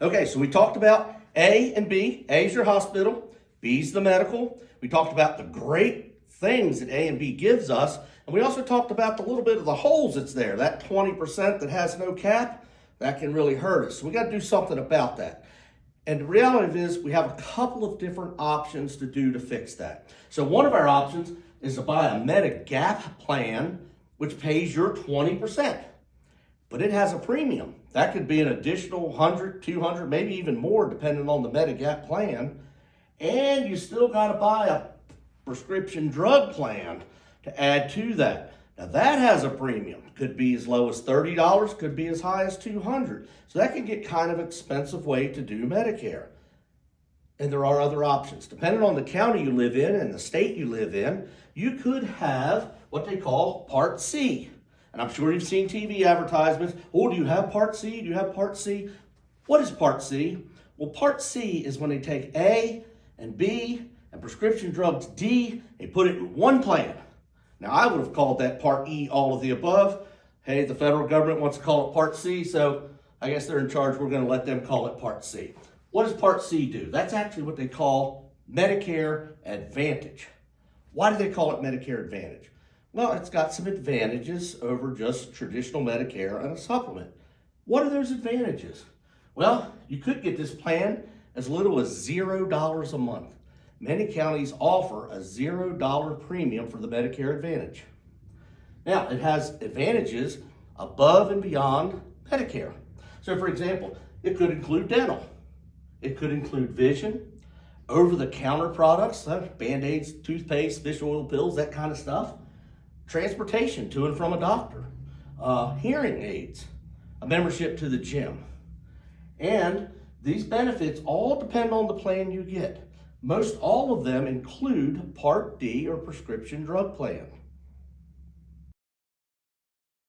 Okay, so we talked about A and B. A is your hospital, B is the medical. We talked about the great things that A and B gives us, and we also talked about the little bit of the holes that's there. That 20% that has no cap, that can really hurt us. So we got to do something about that. And the reality is we have a couple of different options to do to fix that. So one of our options is to buy a Medigap plan, which pays your 20%. But it has a premium. That could be an additional 100, 200, maybe even more depending on the Medigap plan. And you still got to buy a prescription drug plan to add to that. Now that has a premium. Could be as low as $30, could be as high as $200. So that can get kind of expensive way to do Medicare. And there are other options. Depending on the county you live in and the state you live in, you could have what they call Part C. And I'm sure you've seen TV advertisements. Oh, do you have Part C? Do you have Part C? What is Part C? Well, Part C is when they take A and B and prescription drugs D, they put it in one plan. Now, I would have called that Part E, all of the above. Hey, the federal government wants to call it Part C, so I guess they're in charge. We're going to let them call it Part C. What does Part C do? That's actually what they call Medicare Advantage. Why do they call it Medicare Advantage? Well, it's got some advantages over just traditional Medicare and a supplement. What are those advantages? Well, you could get this plan as little as $0 a month. Many counties offer a $0 premium for the Medicare Advantage. Now, it has advantages above and beyond Medicare. So, for example, it could include dental. It could include vision, over-the-counter products, Band-Aids, toothpaste, fish oil pills, that kind of stuff. Transportation to and from a doctor, hearing aids, a membership to the gym. And these benefits all depend on the plan you get. Most all of them include Part D or prescription drug plan.